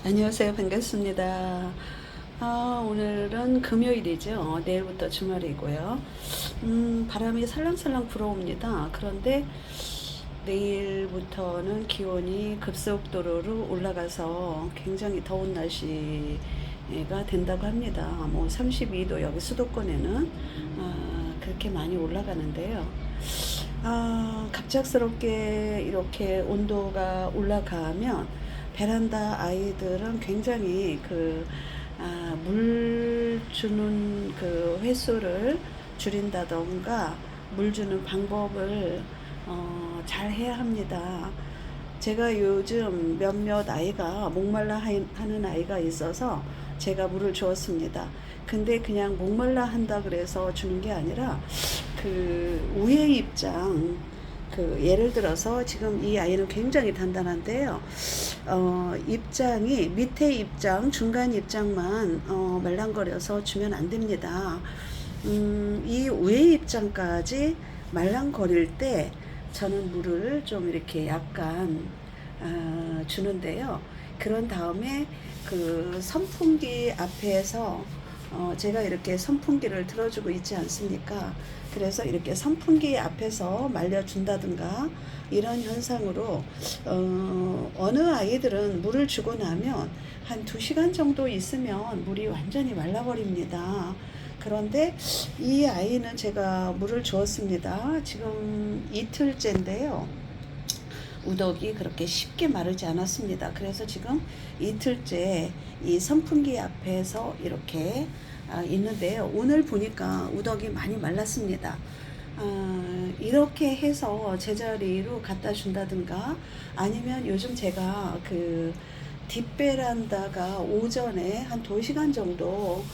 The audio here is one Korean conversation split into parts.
안녕하세요. 반갑습니다. 오늘은 금요일이죠. 내일부터 주말이고요. 바람이 살랑살랑 불어옵니다. 그런데 내일부터는 기온이 급속도로로 올라가서 굉장히 더운 날씨가 된다고 합니다. 뭐 32도 여기 수도권에는 그렇게 많이 올라가는데요. 갑작스럽게 이렇게 온도가 올라가면 베란다 아이들은 굉장히 물 주는 그 횟수를 줄인다던가 물 주는 방법을 잘 해야 합니다. 제가 요즘 몇몇 아이가 목말라 하는 아이가 있어서 제가 물을 주었습니다. 근데 그냥 목말라 한다 그래서 주는 게 아니라 우의 입장, 예를 들어서 지금 이 아이는 굉장히 단단한데요. 입장이 밑에 입장, 중간 입장만 말랑거려서 주면 안 됩니다. 이 위에 입장까지 말랑거릴 때 저는 물을 좀 이렇게 약간 주는데요. 그런 다음에 선풍기 앞에서 제가 이렇게 선풍기를 틀어주고 있지 않습니까? 그래서 이렇게 선풍기 앞에서 말려준다든가 이런 현상으로 어느 아이들은 물을 주고 나면 한 2시간 정도 있으면 물이 완전히 말라버립니다. 그런데 이 아이는 제가 물을 주었습니다. 지금 이틀째인데요. 우덕이 그렇게 쉽게 마르지 않았습니다. 그래서 지금 이틀째 이 선풍기 앞에서 이렇게 있는데요. 오늘 보니까 우덕이 많이 말랐습니다. 이렇게 해서 제자리로 갖다 준다든가 아니면 요즘 제가 뒷베란다가 오전에 한 2시간 정도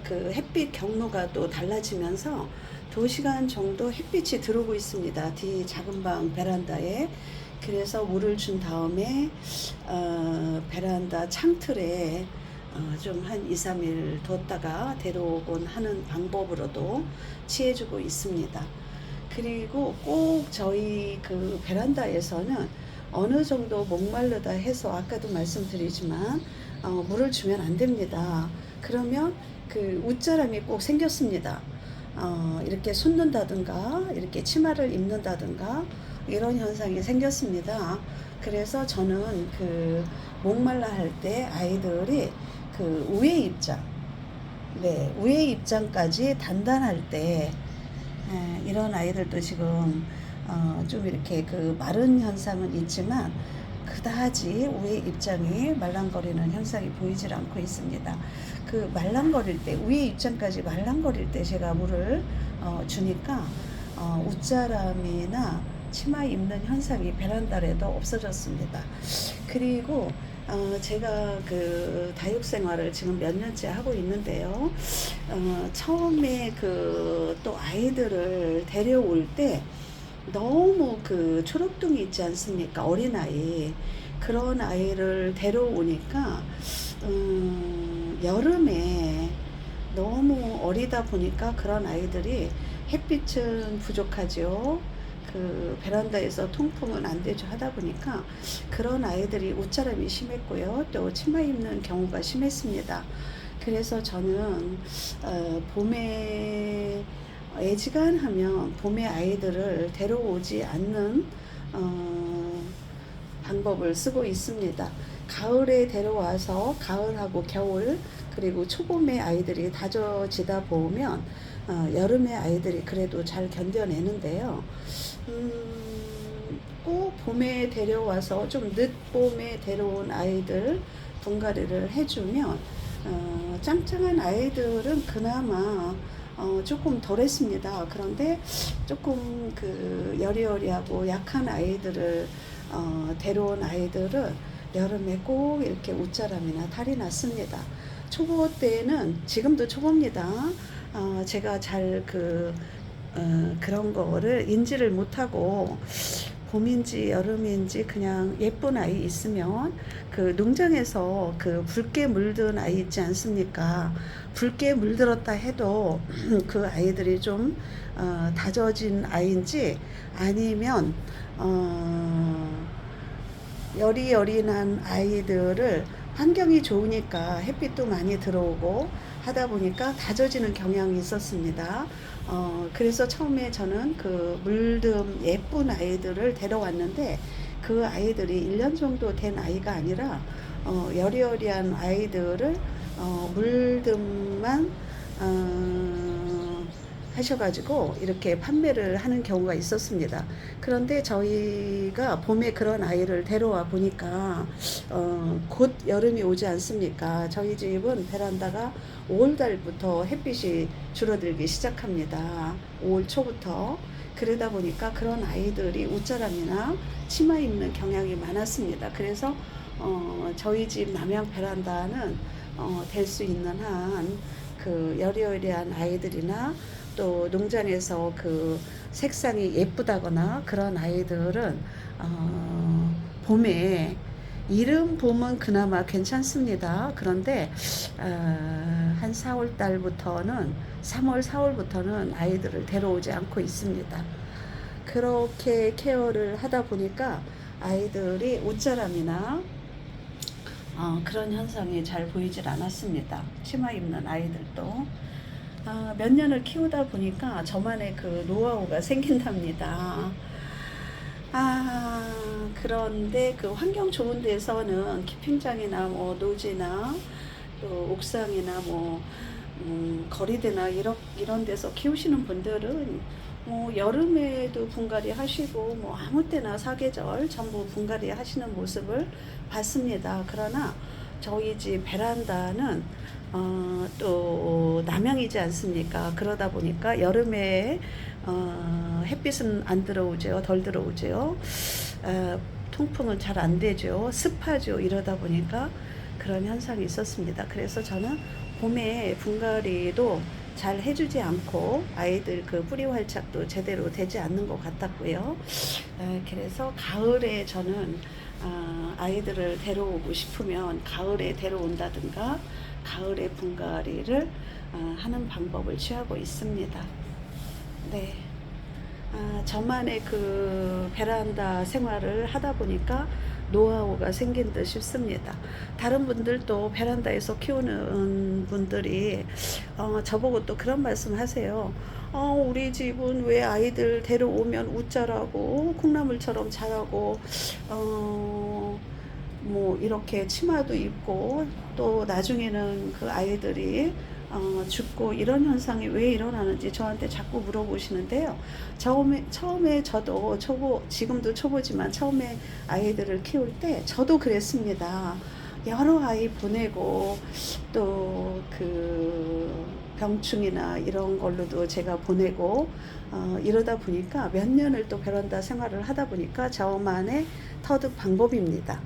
햇빛 경로가 또 달라지면서 2시간 정도 햇빛이 들어오고 있습니다. 뒤 작은 방 베란다에. 그래서 물을 준 다음에 베란다 창틀에 좀 한 2, 3일 뒀다가 데려오곤 하는 방법으로도 취해주고 있습니다. 그리고 꼭 저희 베란다에서는 어느 정도 목마르다 해서 아까도 말씀드리지만 물을 주면 안 됩니다. 그러면 웃자람이 꼭 생겼습니다. 이렇게 솟는다든가 이렇게 치마를 입는다든가 이런 현상이 생겼습니다. 그래서 저는 목말라 할 때 아이들이 우의 입장, 네, 우의 입장까지 단단할 때 이런 아이들도 지금 좀 이렇게 마른 현상은 있지만 그다지 우의 입장이 말랑거리는 현상이 보이질 않고 있습니다. 말랑거릴 때, 우의 입장까지 말랑거릴 때 제가 물을 주니까 웃자람이나 치마 입는 현상이 베란다에도 없어졌습니다. 그리고 제가 다육 생활을 지금 몇 년째 하고 있는데요. 처음에 또 아이들을 데려올 때 너무 초록둥이 있지 않습니까? 어린아이. 그런 아이를 데려오니까 여름에 너무 어리다 보니까 그런 아이들이 햇빛은 부족하죠. 베란다에서 통풍은 안 되죠 하다 보니까 그런 아이들이 옷자람이 심했고요. 또 치마 입는 경우가 심했습니다. 그래서 저는 봄에 애지간하면 봄에 아이들을 데려오지 않는 방법을 쓰고 있습니다. 가을에 데려와서 가을하고 겨울 그리고 초봄에 아이들이 다져지다 보면 여름에 아이들이 그래도 잘 견뎌내는데요. 꼭 봄에 데려와서 좀 늦봄에 데려온 아이들 분갈이를 해주면 짱짱한 아이들은 그나마 조금 덜했습니다. 그런데 조금 여리여리하고 약한 아이들을 데려온 아이들은 여름에 꼭 이렇게 웃자람이나 탈이 났습니다. 초보 때는 지금도 초보입니다. 제가 잘 그런 거를 인지를 못하고 봄인지 여름인지 그냥 예쁜 아이 있으면 농장에서 붉게 물든 아이 있지 않습니까? 붉게 물들었다 해도 그 아이들이 좀 다져진 아이인지 아니면 여리여리한 아이들을 환경이 좋으니까 햇빛도 많이 들어오고 하다 보니까 다져지는 경향이 있었습니다. 그래서 처음에 저는 그 물듬 예쁜 아이들을 데려왔는데 그 아이들이 1년 정도 된 아이가 아니라 여리여리한 아이들을 물듬만 하셔가지고 이렇게 판매를 하는 경우가 있었습니다. 그런데 저희가 봄에 그런 아이를 데려와 보니까 곧 여름이 오지 않습니까? 저희 집은 베란다가 5월달부터 햇빛이 줄어들기 시작합니다. 5월 초부터. 그러다 보니까 그런 아이들이 옷자람이나 치마 입는 경향이 많았습니다. 그래서 저희 집 남향 베란다는 될 수 있는 한 그 여리여리한 아이들이나 또 농장에서 그 색상이 예쁘다거나 그런 아이들은 봄에 이른 봄은 그나마 괜찮습니다. 그런데 한 4월 달부터는 3월 4월부터는 아이들을 데려오지 않고 있습니다. 그렇게 케어를 하다 보니까 아이들이 옷자람이나 그런 현상이 잘 보이질 않았습니다. 치마 입는 아이들도. 몇 년을 키우다 보니까 저만의 그 노하우가 생긴답니다. 그런데 그 환경 좋은 데서는 키핑장이나 뭐 노지나 또 옥상이나 뭐 거리대나 이런 데서 키우시는 분들은 뭐 여름에도 분갈이 하시고 뭐 아무 때나 사계절 전부 분갈이 하시는 모습을 봤습니다. 그러나 저희 집 베란다는 또 남향이지 않습니까? 그러다 보니까 여름에 햇빛은 안 들어오죠. 덜 들어오죠. 통풍은 잘 안 되죠. 습하죠. 이러다 보니까 그런 현상이 있었습니다. 그래서 저는 봄에 분갈이도 잘 해주지 않고 아이들 그 뿌리 활착도 제대로 되지 않는 것 같았고요. 그래서 가을에 저는 아이들을 데려오고 싶으면 가을에 데려온다든가 가을에 분갈이를 하는 방법을 취하고 있습니다. 네. 저만의 그 베란다 생활을 하다 보니까 노하우가 생긴 듯 싶습니다. 다른 분들도 베란다에서 키우는 분들이 저보고 또 그런 말씀 하세요. 우리 집은 왜 아이들 데려오면 웃자라고 콩나물처럼 자라고 뭐 이렇게 치마도 입고 또 나중에는 그 아이들이 죽고 이런 현상이 왜 일어나는지 저한테 자꾸 물어보시는데요. 처음에 저도 지금도 초보지만 처음에 아이들을 키울 때 저도 그랬습니다. 여러 아이 보내고 또 그 병충이나 이런 걸로도 제가 보내고 이러다 보니까 몇 년을 또 베란다 생활을 하다 보니까 저만의 터득 방법입니다.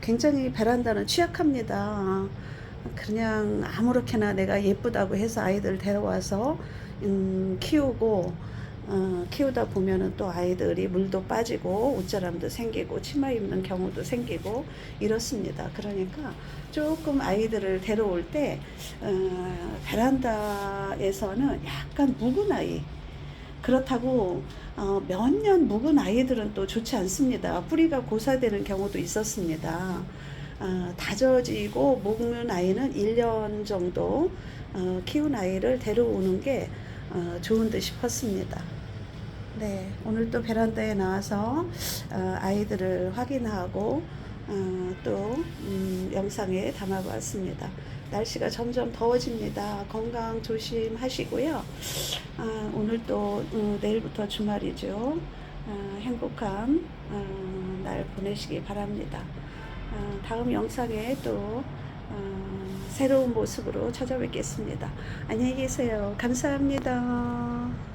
굉장히 베란다는 취약합니다. 그냥 아무렇게나 내가 예쁘다고 해서 아이들 데려와서 키우다 보면은 또 아이들이 물도 빠지고 옷자람도 생기고 치마 입는 경우도 생기고 이렇습니다. 그러니까 조금 아이들을 데려올 때 베란다에서는 약간 묵은 아이, 그렇다고 몇 년 묵은 아이들은 또 좋지 않습니다. 뿌리가 고사되는 경우도 있었습니다. 다져지고 묵는 아이는 1년 정도 키운 아이를 데려오는 게 좋은 듯 싶었습니다. 네, 오늘 또 베란다에 나와서 아이들을 확인하고 또 영상에 담아봤습니다. 날씨가 점점 더워집니다. 건강 조심하시고요. 오늘 또 내일부터 주말이죠. 행복한 날 보내시기 바랍니다. 다음 영상에 또 새로운 모습으로 찾아뵙겠습니다. 안녕히 계세요. 감사합니다.